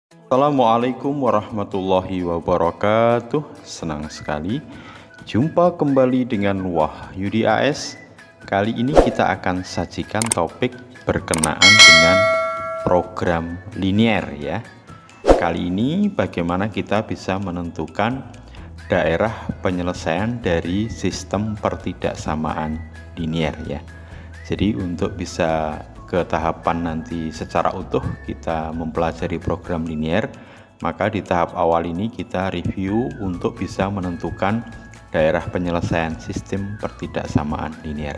Assalamualaikum warahmatullahi wabarakatuh. Senang sekali jumpa kembali dengan Wahyudi AS. Kali ini kita akan sajikan topik berkenaan dengan program linier ya. Kali ini bagaimana kita bisa menentukan daerah penyelesaian dari sistem pertidaksamaan linier ya. Jadi untuk bisa ke tahapan nanti secara utuh kita mempelajari program linier, maka di tahap awal ini kita review untuk bisa menentukan daerah penyelesaian sistem pertidaksamaan linier.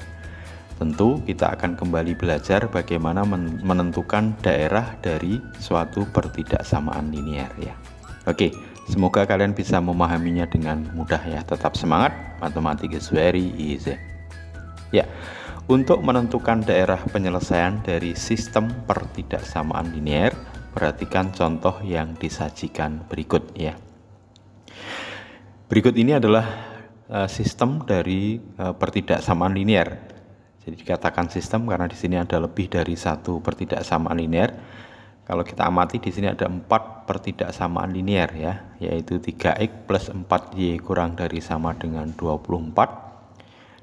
Tentu kita akan kembali belajar bagaimana menentukan daerah dari suatu pertidaksamaan linier ya. Oke, semoga kalian bisa memahaminya dengan mudah ya. Tetap semangat, matematika is very easy. Ya, untuk menentukan daerah penyelesaian dari sistem pertidaksamaan linier, perhatikan contoh yang disajikan berikut ya. Berikut ini adalah sistem dari pertidaksamaan linier. Jadi dikatakan sistem karena di sini ada lebih dari satu pertidaksamaan linier. Kalau kita amati di sini ada 4 pertidaksamaan linier ya, yaitu 3x plus 4y kurang dari sama dengan 24.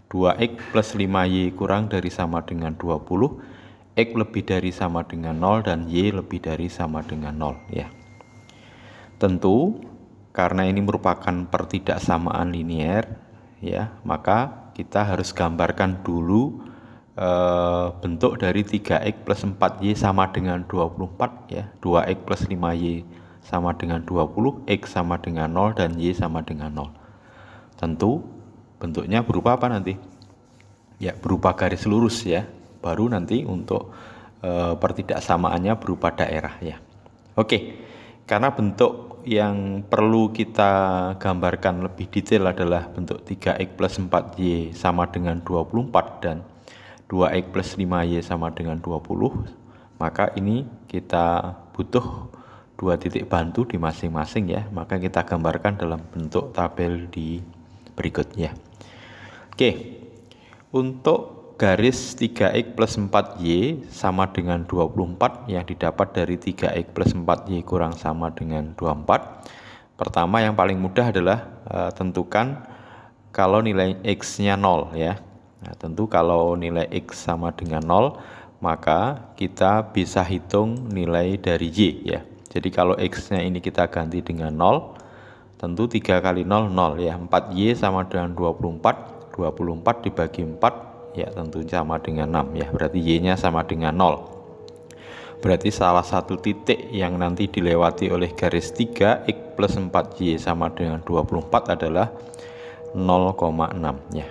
2x plus 5y kurang dari sama dengan 20, x lebih dari sama dengan 0, dan y lebih dari sama dengan 0 ya. Tentu karena ini merupakan pertidaksamaan linier ya, maka kita harus gambarkan dulu bentuk dari 3x plus 4y sama dengan 24 ya. 2x plus 5y sama dengan 20, x sama dengan 0, dan y sama dengan 0. Tentu bentuknya berupa apa nanti? Ya, berupa garis lurus ya. Baru nanti untuk pertidaksamaannya berupa daerah ya. Oke, karena bentuk yang perlu kita gambarkan lebih detail adalah bentuk 3x plus 4y sama dengan 24 dan 2x plus 5y sama dengan 20, maka ini kita butuh 2 titik bantu di masing-masing ya. Maka kita gambarkan dalam bentuk tabel di berikutnya. Oke, untuk garis 3x plus 4y sama dengan 24 yang didapat dari 3x plus 4y kurang sama dengan 24. Pertama yang paling mudah adalah tentukan kalau nilai x-nya 0 ya. Nah, tentu kalau nilai x sama dengan 0, maka kita bisa hitung nilai dari y ya. Jadi kalau x-nya ini kita ganti dengan 0, tentu 3 kali 0, 0 ya. 4y sama dengan 24, 24 dibagi 4 ya tentu sama dengan 6 ya. Berarti y-nya sama dengan 0. Berarti salah satu titik yang nanti dilewati oleh garis 3x plus 4y sama dengan 24 adalah 0,6 ya.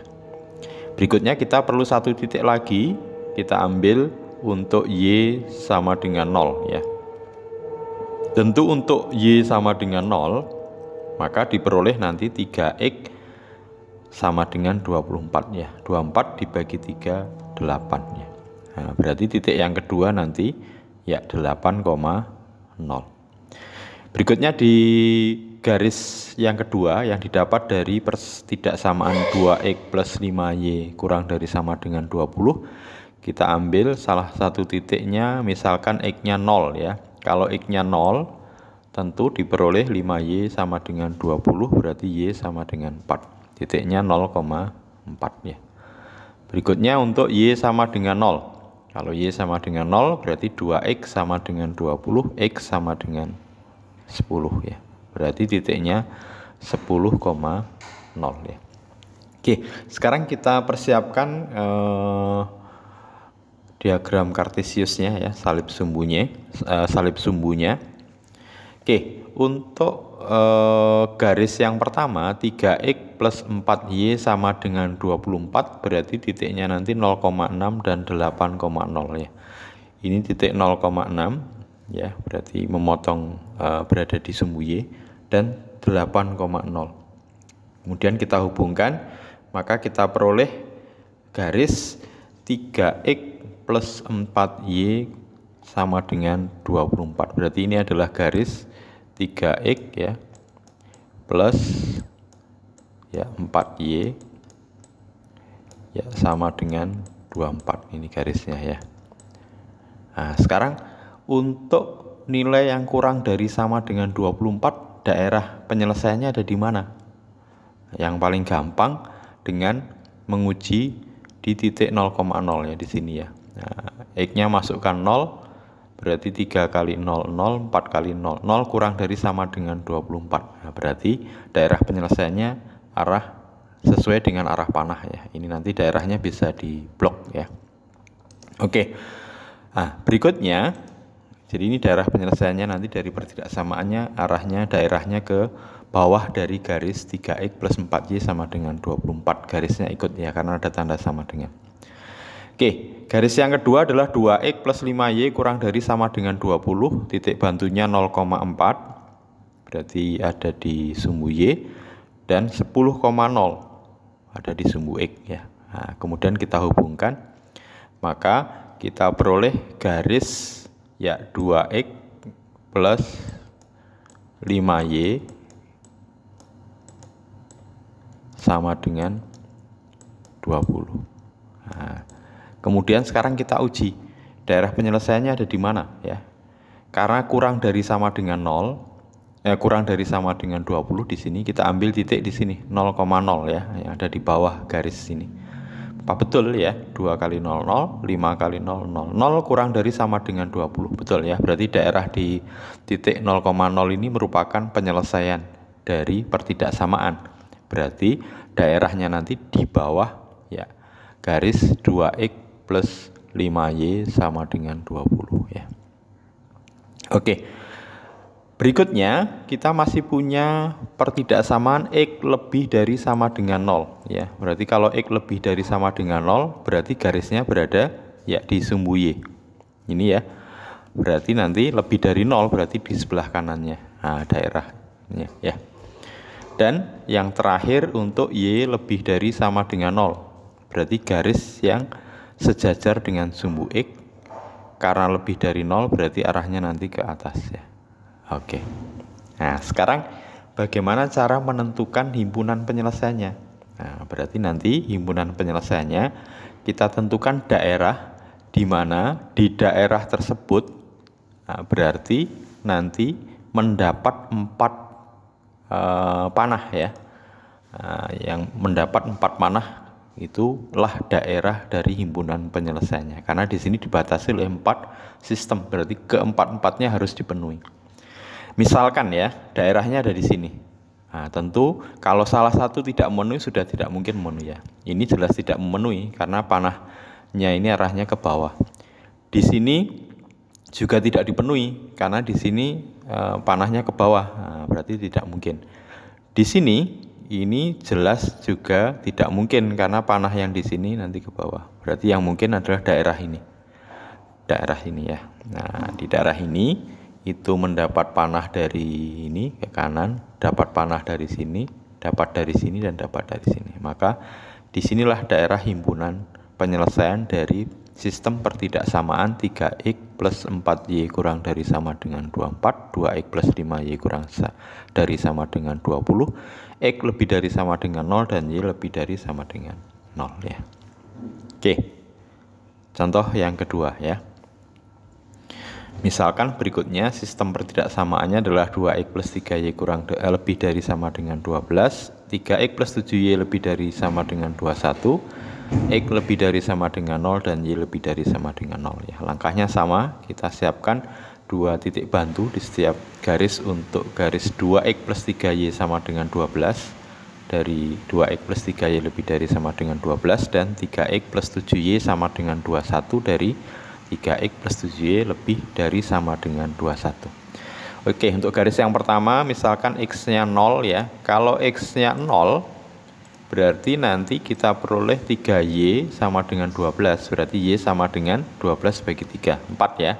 Berikutnya kita perlu satu titik lagi, kita ambil untuk y sama dengan 0 ya. Tentu untuk y sama dengan 0, maka diperoleh nanti 3x sama dengan 24 ya. 24 dibagi 3, 8 ya. Nah, berarti titik yang kedua nanti ya 8,0. Berikutnya di garis yang kedua yang didapat dari pertidaksamaan 2x plus 5y kurang dari sama dengan 20, kita ambil salah satu titiknya, misalkan x-nya 0 ya. Kalau x-nya 0, tentu diperoleh 5y sama dengan 20, berarti y sama dengan 4. Titiknya 0,4 ya. Berikutnya untuk y sama dengan 0. Kalau y sama dengan 0, berarti 2x sama dengan 20, x sama dengan 10 ya. Berarti titiknya 10,0 ya. Oke, sekarang kita persiapkan diagram kartesiusnya ya, salib sumbunya. Oke, untuk garis yang pertama 3x plus 4y sama dengan 24, berarti titiknya nanti 0,6 dan 8,0 ya. Ini titik 0,6 ya, berarti memotong berada di sumbu y, dan 8,0. Kemudian kita hubungkan, maka kita peroleh garis 3x plus 4y sama dengan 24. Berarti ini adalah garis 3x ya plus ya 4y ya sama dengan 24. Ini garisnya ya. Nah, sekarang untuk nilai yang kurang dari sama dengan 24, daerah penyelesaiannya ada di mana? Yang paling gampang dengan menguji di titik 0,0 ya di sini ya. Nah, X-nya masukkan 0, berarti 3 kali 0, 0, 4 kali 0, 0 kurang dari sama dengan 24. Nah, berarti daerah penyelesaiannya arah sesuai dengan arah panah ya. Ini nanti daerahnya bisa diblok ya. Oke. Nah, berikutnya, jadi ini daerah penyelesaiannya nanti dari pertidaksamaannya arahnya daerahnya ke bawah dari garis 3X plus 4Y sama dengan 24. Garisnya ikut ya karena ada tanda sama dengan. Oke, garis yang kedua adalah 2X plus 5Y kurang dari sama dengan 20. Titik bantunya 0,4. Berarti ada di sumbu Y. Dan 10,0 ada di sumbu X ya. Nah, kemudian kita hubungkan. Maka kita peroleh garis ya 2X plus 5Y sama dengan 20. Nah, kemudian sekarang kita uji daerah penyelesaiannya ada di mana ya. Karena kurang dari sama dengan 0, kurang dari sama dengan 20 di sini kita ambil titik di sini 0,0 ya yang ada di bawah garis sini. Apa betul ya? 2 kali 0, 0, 5 kali 0, 0. 0 kurang dari sama dengan 20. Betul ya? Berarti daerah di titik 0,0 ini merupakan penyelesaian dari pertidaksamaan. Berarti daerahnya nanti di bawah ya garis 2X plus 5Y sama dengan 20 ya. Oke. Berikutnya kita masih punya pertidaksamaan X lebih dari sama dengan 0 ya. Berarti kalau X lebih dari sama dengan 0 berarti garisnya berada ya di sumbu Y. Ini ya. Berarti nanti lebih dari 0 berarti di sebelah kanannya. Nah, daerahnya ya. Dan yang terakhir untuk Y lebih dari sama dengan 0. Berarti garis yang sejajar dengan sumbu X. Karena lebih dari 0 berarti arahnya nanti ke atas ya. Oke. Nah, sekarang bagaimana cara menentukan himpunan penyelesaiannya? Nah, berarti nanti himpunan penyelesaiannya kita tentukan daerah di mana di daerah tersebut berarti nanti mendapat 4 panah ya. Yang mendapat 4 panah itulah daerah dari himpunan penyelesaiannya. Karena di sini dibatasi oleh 4 sistem, berarti keempat-empatnya harus dipenuhi. Misalkan ya, daerahnya ada di sini. Nah, tentu kalau salah satu tidak memenuhi sudah tidak mungkin memenuhi ya. Ini jelas tidak memenuhi karena panahnya ini arahnya ke bawah. Di sini juga tidak dipenuhi karena di sini panahnya ke bawah. Nah, berarti tidak mungkin. Di sini ini jelas juga tidak mungkin karena panah yang di sini nanti ke bawah. Berarti yang mungkin adalah daerah ini. Daerah ini ya. Nah, di daerah ini itu mendapat panah dari ini ke kanan, dapat panah dari sini, dapat dari sini, dan dapat dari sini. Maka disinilah daerah himpunan penyelesaian dari sistem pertidaksamaan 3X plus 4Y kurang dari sama dengan 24, 2X plus 5Y kurang dari sama dengan 20, X lebih dari sama dengan 0, dan Y lebih dari sama dengan 0 ya. Oke, contoh yang kedua ya. Misalkan berikutnya sistem pertidaksamaannya adalah 2X plus 3Y lebih dari sama dengan 12, 3X plus 7Y lebih dari sama dengan 21, X lebih dari sama dengan 0, dan Y lebih dari sama dengan 0 ya. Langkahnya sama, kita siapkan 2 titik bantu di setiap garis untuk garis 2X plus 3Y sama dengan 12, dari 2X plus 3Y lebih dari sama dengan 12, dan 3X plus 7Y sama dengan 21 dari 3X plus 7Y lebih dari sama dengan 21. Oke, untuk garis yang pertama misalkan X-nya 0 ya. Kalau X-nya 0 berarti nanti kita peroleh 3Y sama dengan 12. Berarti Y sama dengan 12 bagi 3, 4 ya.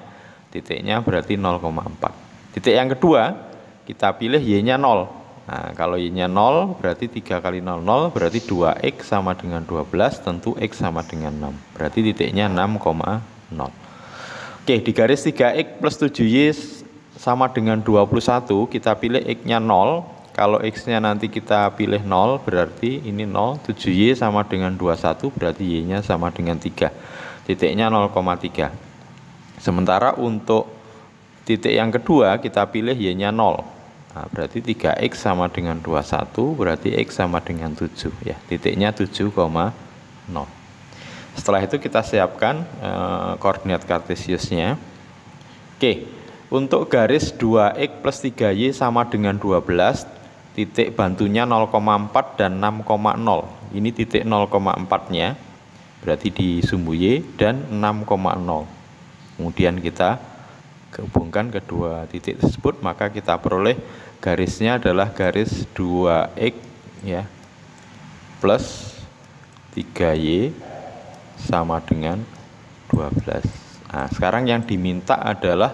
Titiknya berarti 0,4. Titik yang kedua kita pilih Y-nya 0. Nah, kalau Y-nya 0 berarti 3 kali 0, 0 berarti 2X sama dengan 12, tentu X sama dengan 6. Berarti titiknya 6,0. Oke, di garis 3X plus 7Y sama dengan 21, kita pilih X-nya 0. Kalau X-nya nanti kita pilih 0, berarti ini 0, 7Y sama dengan 21, berarti Y-nya sama dengan 3. Titiknya 0,3. Sementara untuk titik yang kedua kita pilih Y-nya 0. Nah, berarti 3X sama dengan 21, berarti X sama dengan 7 ya. Titiknya 7,0. Setelah itu kita siapkan koordinat kartesiusnya. Oke, untuk garis 2X plus 3Y sama dengan 12, titik bantunya 0,4 dan 6,0. Ini titik 0,4-nya, berarti di sumbu Y, dan 6,0. Kemudian kita hubungkan kedua titik tersebut, maka kita peroleh garisnya adalah garis 2X ya plus 3Y sama dengan 12. Nah, sekarang yang diminta adalah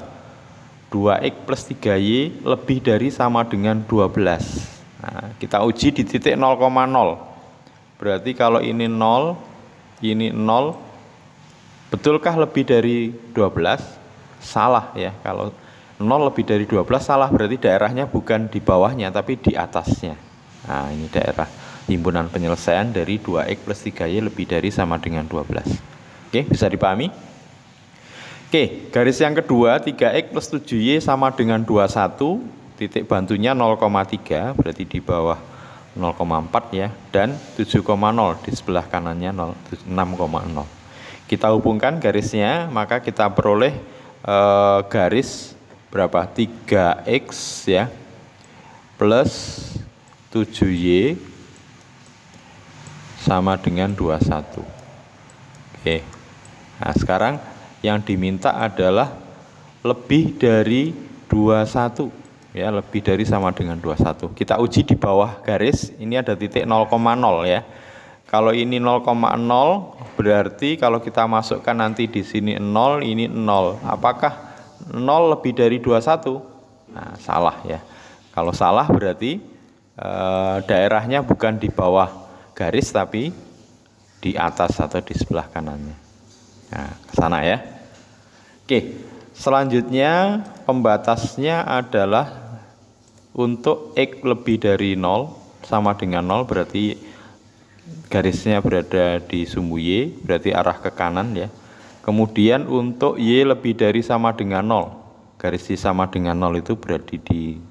2X plus 3Y lebih dari sama dengan 12. Nah, kita uji di titik 0,0. Berarti kalau ini 0, ini 0, betulkah lebih dari 12? Salah ya. Kalau 0 lebih dari 12 salah, berarti daerahnya bukan di bawahnya tapi di atasnya. Nah, ini daerah himpunan penyelesaian dari 2X plus 3Y lebih dari sama dengan 12. Oke, bisa dipahami? Oke, garis yang kedua 3X plus 7Y sama dengan 21, titik bantunya 0,3, berarti di bawah 0,4 ya, dan 7,0 di sebelah kanannya 6,0. Kita hubungkan garisnya, maka kita peroleh garis berapa? 3X ya plus 7Y sama dengan 21. Oke. Nah, sekarang yang diminta adalah lebih dari 21 ya, lebih dari sama dengan 21. Kita uji di bawah garis, ini ada titik 0,0 ya. Kalau ini 0,0 berarti kalau kita masukkan nanti di sini 0, ini 0. Apakah 0 lebih dari 21? Nah, salah ya. Kalau salah berarti daerahnya bukan di bawah garis tapi di atas atau di sebelah kanannya. Nah, ke sana ya. Oke, selanjutnya pembatasnya adalah untuk X lebih dari 0 sama dengan 0, berarti garisnya berada di sumbu Y, berarti arah ke kanan ya. Kemudian untuk Y lebih dari sama dengan 0, garis Y sama dengan 0 itu berarti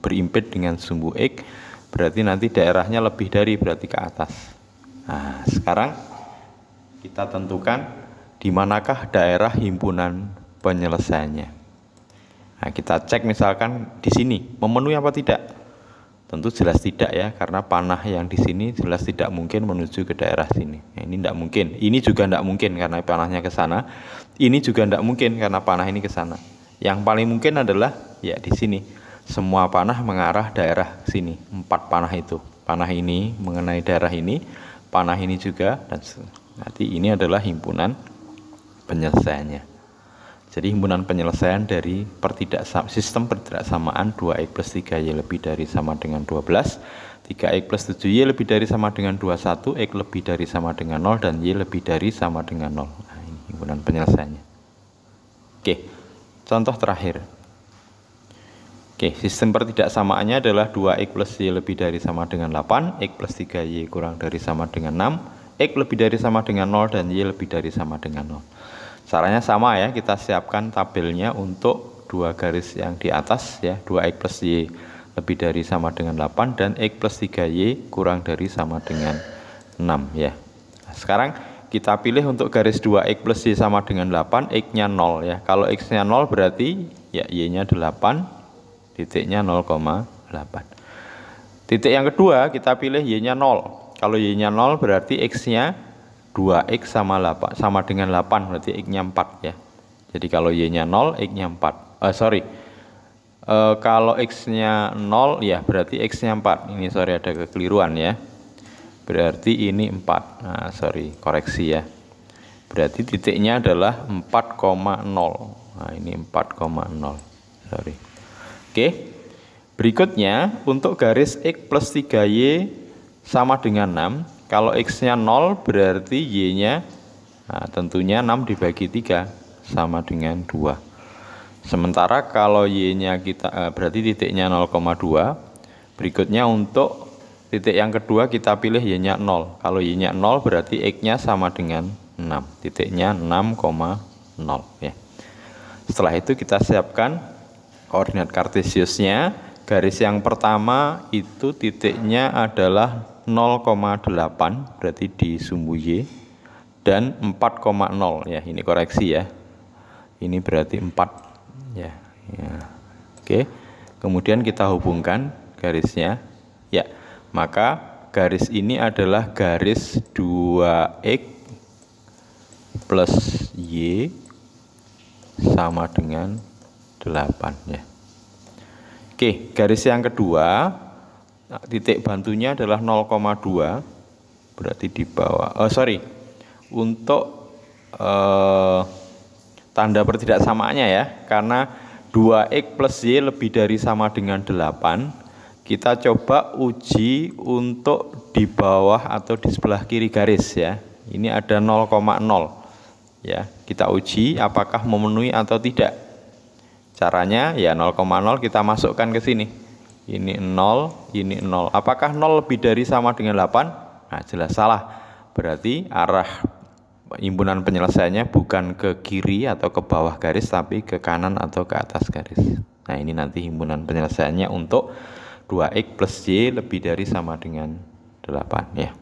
berimpit dengan sumbu X, berarti nanti daerahnya lebih dari, berarti ke atas. Nah, sekarang kita tentukan di manakah daerah himpunan penyelesaiannya. Nah, kita cek misalkan di sini memenuhi apa tidak. Tentu jelas tidak ya, karena panah yang di sini jelas tidak mungkin menuju ke daerah sini. Nah, ini tidak mungkin. Ini juga tidak mungkin karena panahnya ke sana. Ini juga tidak mungkin karena panah ini ke sana. Yang paling mungkin adalah ya di sini. Semua panah mengarah daerah sini. 4 panah itu. Panah ini mengenai daerah ini, panah ini juga, dan nanti ini adalah himpunan penyelesaiannya. Jadi himpunan penyelesaian dari sistem pertidaksamaan 2X plus 3Y lebih dari sama dengan 12, 3X plus 7Y lebih dari sama dengan 21, X lebih dari sama dengan 0, dan Y lebih dari sama dengan 0. Nah, ini himpunan penyelesaiannya. Oke, contoh terakhir. Oke, sistem pertidaksamaannya adalah 2X plus Y lebih dari sama dengan 8, X plus 3Y kurang dari sama dengan 6, X lebih dari sama dengan 0, dan Y lebih dari sama dengan 0. Caranya sama ya, kita siapkan tabelnya untuk dua garis yang di atas ya, 2X plus Y lebih dari sama dengan 8 dan X plus 3Y kurang dari sama dengan 6 ya. Nah, sekarang kita pilih untuk garis 2X plus Y sama dengan 8, X-nya 0 ya. Kalau X-nya 0 berarti ya Y-nya 8, titiknya 0,8. Titik yang kedua kita pilih Y-nya 0. Kalau Y-nya 0 berarti X-nya 2X sama dengan 8, berarti X-nya 4 ya. Jadi kalau Y-nya 0, X-nya 4. Kalau X-nya 0 ya berarti X-nya 4. Ini sorry ada kekeliruan ya. Berarti ini 4. Nah, sorry, koreksi ya. Berarti titiknya adalah 4,0. Nah, ini 4,0. Sorry. Oke. Berikutnya untuk garis X plus 3Y sama dengan 6. Kalau X-nya 0 berarti Y-nya tentunya 6 dibagi 3 sama dengan 2. Sementara kalau Y-nya berarti titiknya 0,2. Berikutnya untuk titik yang kedua kita pilih Y-nya 0. Kalau Y-nya 0 berarti X-nya sama dengan 6. Titiknya 6,0 ya. Setelah itu kita siapkan koordinat kartesiusnya. Garis yang pertama itu titiknya adalah 0,8 berarti di sumbu Y, dan 4,0 ya, ini koreksi ya, ini berarti 4 ya. Oke, kemudian kita hubungkan garisnya ya, maka garis ini adalah garis 2x plus Y sama dengan 8 ya. Oke, garis yang kedua, titik bantunya adalah 0,2 berarti di bawah. Untuk tanda pertidaksamaannya ya, karena 2x plus Y lebih dari sama dengan 8, kita coba uji untuk di bawah atau di sebelah kiri garis ya. Ini ada 0,0 ya, kita uji apakah memenuhi atau tidak. Caranya ya 0,0 kita masukkan ke sini. Ini 0, ini 0. Apakah 0 lebih dari sama dengan 8? Nah, jelas salah. Berarti arah himpunan penyelesaiannya bukan ke kiri atau ke bawah garis, tapi ke kanan atau ke atas garis. Nah, ini nanti himpunan penyelesaiannya untuk 2x plus Y lebih dari sama dengan 8 ya.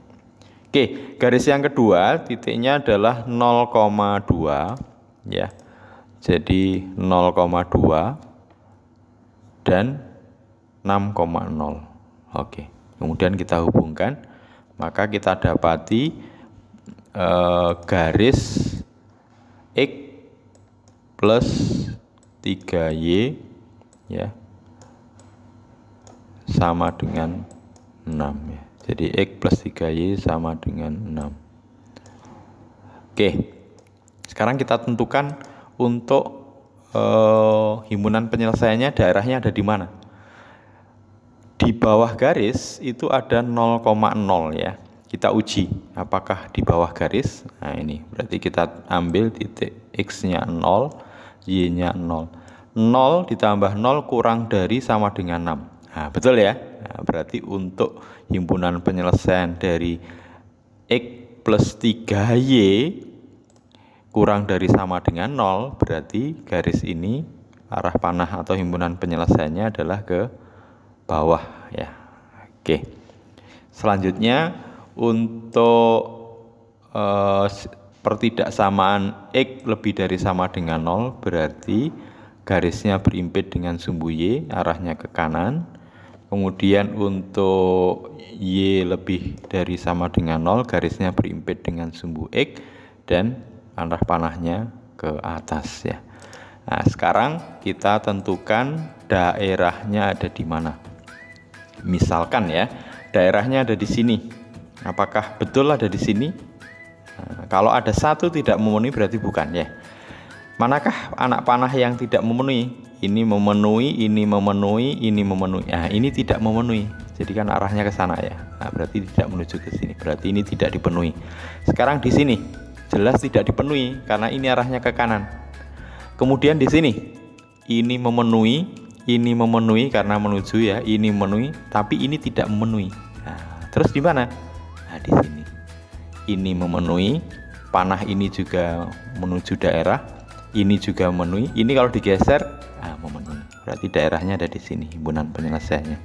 Oke, garis yang kedua titiknya adalah 0,2 ya. Jadi 0,2 dan 6,0. Oke, kemudian kita hubungkan, maka kita dapati garis X plus 3Y ya sama dengan 6 ya. Jadi X plus 3Y sama dengan 6. Oke, sekarang kita tentukan untuk himpunan penyelesaiannya daerahnya ada di mana. Di bawah garis itu ada 0,0 ya. Kita uji apakah di bawah garis. Nah, ini berarti kita ambil titik X-nya 0, Y-nya 0. 0 ditambah 0 kurang dari sama dengan 6. Nah, betul ya. Nah, berarti untuk himpunan penyelesaian dari X plus 3Y kurang dari sama dengan 0, berarti garis ini arah panah atau himpunan penyelesaiannya adalah ke bawah ya. Oke, selanjutnya untuk pertidaksamaan X lebih dari sama dengan 0, berarti garisnya berimpit dengan sumbu Y, arahnya ke kanan. Kemudian untuk Y lebih dari sama dengan 0, garisnya berimpit dengan sumbu X dan arah panahnya ke atas ya. Nah, sekarang kita tentukan daerahnya ada di mana. Misalkan ya, daerahnya ada di sini. Apakah betul ada di sini? Nah, kalau ada satu tidak memenuhi berarti bukan ya. Manakah anak panah yang tidak memenuhi? Ini memenuhi, ini memenuhi, ini memenuhi. Nah, ini tidak memenuhi. Jadi kan arahnya ke sana ya. Nah, berarti tidak menuju ke sini. Berarti ini tidak dipenuhi. Sekarang di sini jelas tidak dipenuhi karena ini arahnya ke kanan. Kemudian di sini ini memenuhi karena menuju ya, ini memenuhi, tapi ini tidak memenuhi. Nah, terus di mana? Nah, di sini. Ini memenuhi, panah ini juga menuju daerah, ini juga memenuhi. Ini kalau digeser, memenuhi. Berarti daerahnya ada di sini, himpunan penyelesaiannya.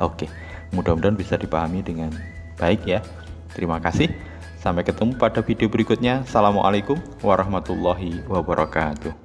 Oke, mudah-mudahan bisa dipahami dengan baik ya. Terima kasih. Sampai ketemu pada video berikutnya. Assalamualaikum warahmatullahi wabarakatuh.